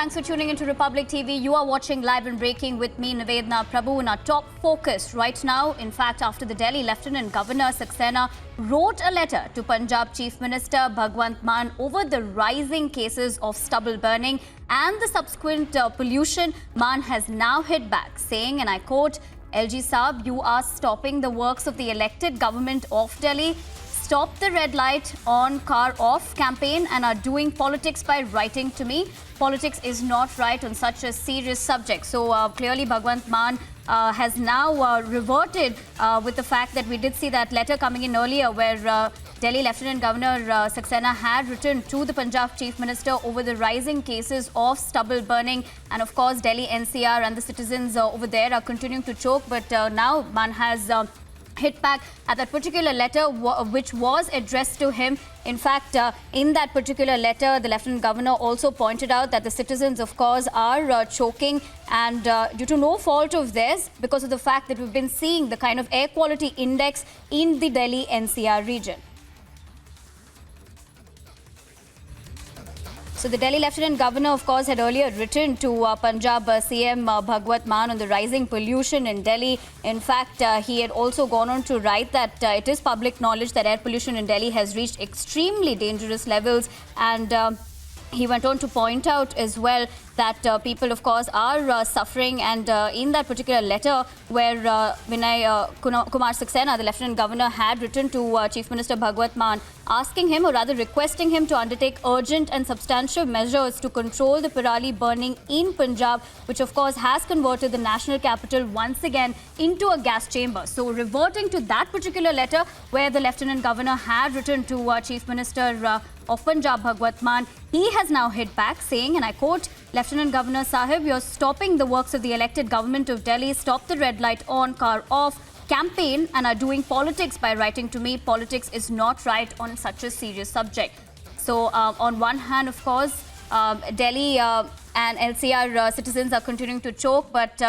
Thanks for tuning into Republic TV. You are watching Live and Breaking with me, Nivedna Prabhu. And our top focus right now, in fact, after the Delhi Lieutenant Governor Saxena wrote a letter to Punjab Chief Minister Bhagwant Mann over the rising cases of stubble burning and the subsequent pollution, Mann has now hit back, saying, and I quote, LG Saab, you are stopping the works of the elected government of Delhi. Stop the red light on, car off campaign and are doing politics by writing to me. Politics is not right on such a serious subject. So clearly Bhagwant Mann has now reverted with the fact that we did see that letter coming in earlier where Delhi Lieutenant Governor Saxena had written to the Punjab Chief Minister over the rising cases of stubble burning. And of course, Delhi NCR and the citizens over there are continuing to choke. But now Mann has hit back at that particular letter which was addressed to him. In fact, in that particular letter, the Lieutenant Governor also pointed out that the citizens, of course, are choking and due to no fault of theirs because of the fact that we've been seeing the kind of air quality index in the Delhi NCR region. So the Delhi Lieutenant Governor, of course, had earlier written to Punjab CM Bhagwant Mann on the rising pollution in Delhi. In fact, he had also gone on to write that it is public knowledge that air pollution in Delhi has reached extremely dangerous levels. And he went on to point out as well that people, of course, are suffering. And in that particular letter where Kumar Saxena, the Lieutenant Governor, had written to Chief Minister Bhagwant Mann, asking him, or rather requesting him, to undertake urgent and substantial measures to control the Pirali burning in Punjab, which of course has converted the national capital once again into a gas chamber. So reverting to that particular letter where the Lieutenant Governor had written to Chief Minister of Punjab Bhagwant Mann, he has now hit back saying, and I quote, Lieutenant Governor Sahib, you're stopping the works of the elected government of Delhi. Stop the red light on, car off campaign and are doing politics by writing to me. Politics is not right on such a serious subject. So on one hand, of course, Delhi and LCR citizens are continuing to choke, but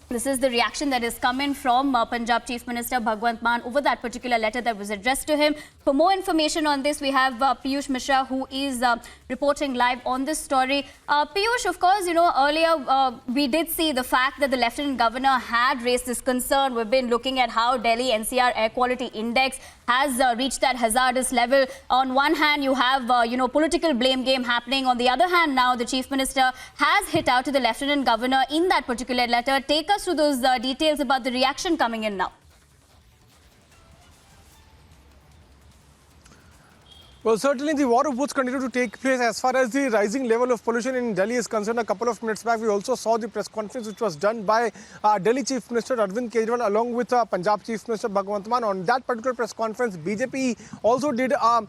this is the reaction that is coming from Punjab Chief Minister Bhagwant Mann over that particular letter that was addressed to him. For more information on this, we have Piyush Mishra, who is reporting live on this story. Piyush, of course, you know, earlier we did see the fact that the Lieutenant Governor had raised this concern. We've been looking at how Delhi NCR Air Quality Index has reached that hazardous level. On one hand, you have, political blame game happening. On the other hand, now the Chief Minister has hit out to the Lieutenant Governor in that particular letter. Take us through those details about the reaction coming in now. Well, certainly the war of words continue to take place as far as the rising level of pollution in Delhi is concerned. A couple of minutes back, we also saw the press conference which was done by Delhi Chief Minister Arvind Kejriwal along with Punjab Chief Minister Bhagwant Mann. On that particular press conference, BJP also did a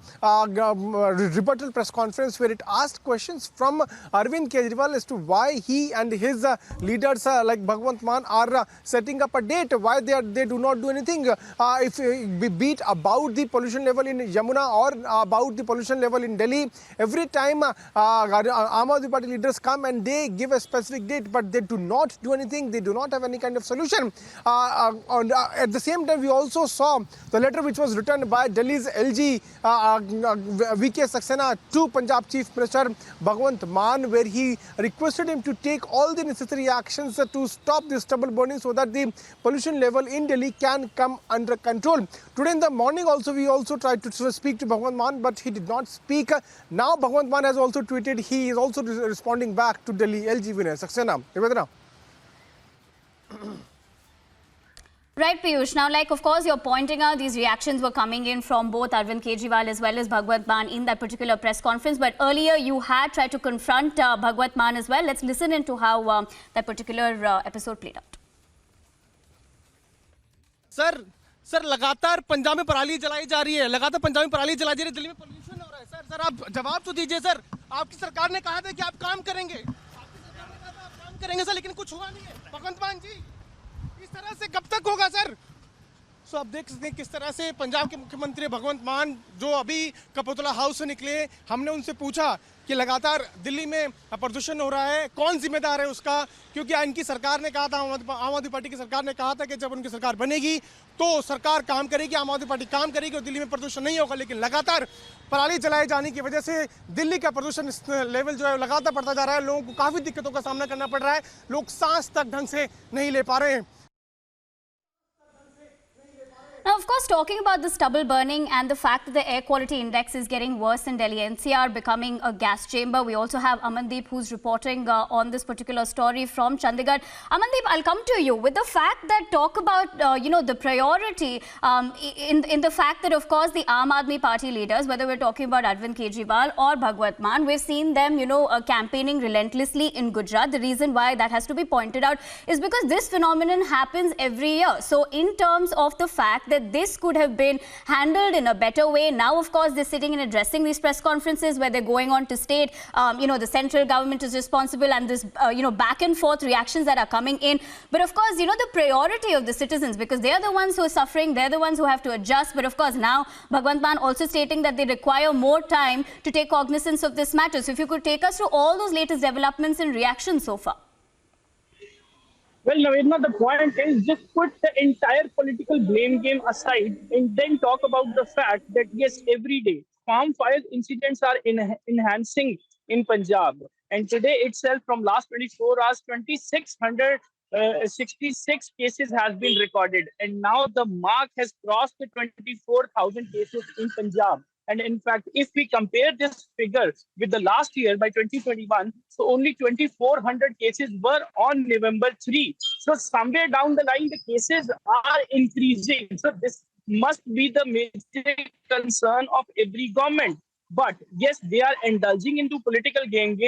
rebuttal press conference where it asked questions from Arvind Kejriwal as to why he and his leaders like Bhagwant Mann are setting up a date, why they do not do anything. If we beat about the pollution level in Yamuna or about the pollution level in Delhi, every time Aam Aadmi Party leaders come and they give a specific date, but they do not do anything. They do not have any kind of solution. At the same time, we also saw the letter which was written by Delhi's LG VK Saxena to Punjab Chief Minister Bhagwant Mann, where he requested him to take all the necessary actions to stop the stubble burning so that the pollution level in Delhi can come under control. Today in the morning also, we also tried to speak to Bhagwant Mann, but he did not speak. Now Bhagwant Mann has also tweeted. He is also responding back to Delhi LG Vinay Saxena. Nivedana. Right, Piyush. Now, like, of course, you're pointing out these reactions were coming in from both Arvind Kejriwal as well as Bhagwant Mann in that particular press conference. But earlier, you had tried to confront Bhagwant Mann as well. Let's listen into how that particular episode played out. Sir लगातार पंजाब में पराली जलाई जा रही है, लगातार पंजाब में पराली जलाई जा रही है, दिल्ली में पोल्यूशन हो रहा है। सर आप जवाब तो दीजिए सर। आपकी सरकार ने कहा था कि आप काम करेंगे, आपकी सरकार ने कहा था आप काम करेंगे सर, लेकिन कुछ हुआ नहीं है। भगवंत मान जी, इस तरह से कब तक होगा सर? सो आप देख सकते हैं किस तरह से पंजाब के मुख्यमंत्री भगवंत मान जो अभी कपूरथला हाउस से निकले, हमने उनसे पूछा कि लगातार दिल्ली में प्रदूषण हो रहा है, कौन जिम्मेदार है उसका, क्योंकि इनकी सरकार ने कहा था, आम आदमी पार्टी की सरकार ने कहा था कि जब उनकी सरकार बनेगी तो सरकार काम करेगी, आम आदमी पार्टी काम करेगी और दिल्ली में प्रदूषण नहीं होगा। लेकिन लगातार पराली जलाए जाने की वजह से दिल्ली का प्रदूषण लेवल जो है लगातार बढ़ता जा रहा है। लोगों को काफ़ी दिक्कतों का सामना करना पड़ रहा है, लोग सांस तक ढंग से नहीं ले पा रहे हैं। Now, of course, talking about the stubble burning and the fact that the air quality index is getting worse in Delhi NCR, becoming a gas chamber. We also have Amandeep, who's reporting on this particular story from Chandigarh. Amandeep, I'll come to you with the fact that talk about, the priority in the fact that, of course, the Aam Aadmi Party leaders, whether we're talking about Arvind Kejriwal or Bhagwat Mann, we've seen them, campaigning relentlessly in Gujarat. The reason why that has to be pointed out is because this phenomenon happens every year. So, in terms of the fact that this could have been handled in a better way. Now, of course, they're sitting and addressing these press conferences where they're going on to state, the central government is responsible and this, back and forth reactions that are coming in. But of course, the priority of the citizens, because they are the ones who are suffering, they're the ones who have to adjust. But of course, now Bhagwant Mann also stating that they require more time to take cognizance of this matter. So if you could take us through all those latest developments and reactions so far. Well, Navedna, the point is just put the entire political blame game aside and then talk about the fact that, yes, every day farm fire incidents are enhancing in Punjab. And today itself, from last 24 hours, 2,666 cases has been recorded. And now the mark has crossed the 24,000 cases in Punjab. And in fact, if we compare this figure with the last year by 2021, so only 2,400 cases were on November 3. So somewhere down the line, the cases are increasing. So this must be the major concern of every government. But yes, they are indulging into political game.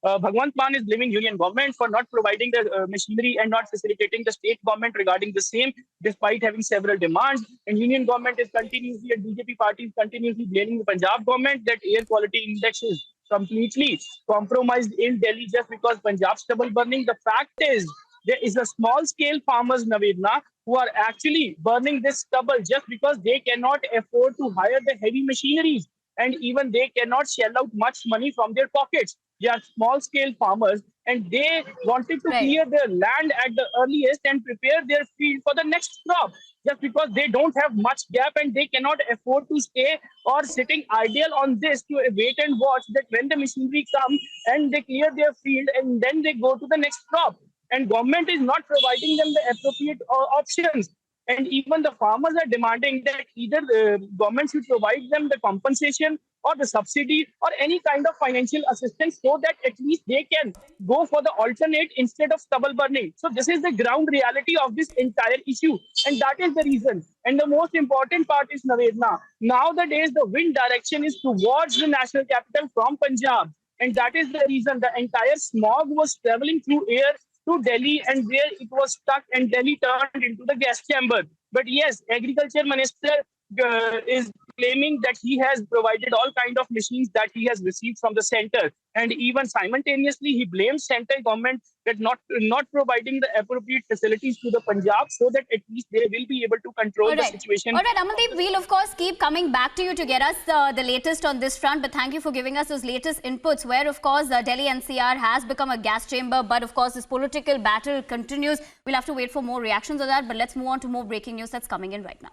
Bhagwant Mann is blaming union government for not providing the machinery and not facilitating the state government regarding the same, despite having several demands. And union government is continuously, and BJP party is continuously blaming the Punjab government that air quality index is completely compromised in Delhi just because Punjab stubble burning. The fact is, there is a small-scale farmers, Navedna, who are actually burning this stubble just because they cannot afford to hire the heavy machineries. And even they cannot shell out much money from their pockets. They are small-scale farmers, and they wanted to clear their land at the earliest and prepare their field for the next crop. Just because they don't have much gap and they cannot afford to stay or sitting idle on this to wait and watch that when the machinery comes and they clear their field and then they go to the next crop. And government is not providing them the appropriate options. And even the farmers are demanding that either the government should provide them the compensation or the subsidy or any kind of financial assistance so that at least they can go for the alternate instead of stubble burning. So this is the ground reality of this entire issue. And that is the reason. And the most important part is, Navedna, nowadays the wind direction is towards the national capital from Punjab. And that is the reason the entire smog was traveling through air to Delhi, and where it was stuck and Delhi turned into the gas chamber. But yes, agriculture minister is claiming that he has provided all kind of machines that he has received from the center, and even simultaneously he blames central government that not providing the appropriate facilities to the Punjab so that at least they will be able to control the situation. All right, Amandeep, we'll of course keep coming back to you to get us the latest on this front, but thank you for giving us those latest inputs where of course Delhi NCR has become a gas chamber, but of course this political battle continues. We'll have to wait for more reactions on that, but let's move on to more breaking news that's coming in right now.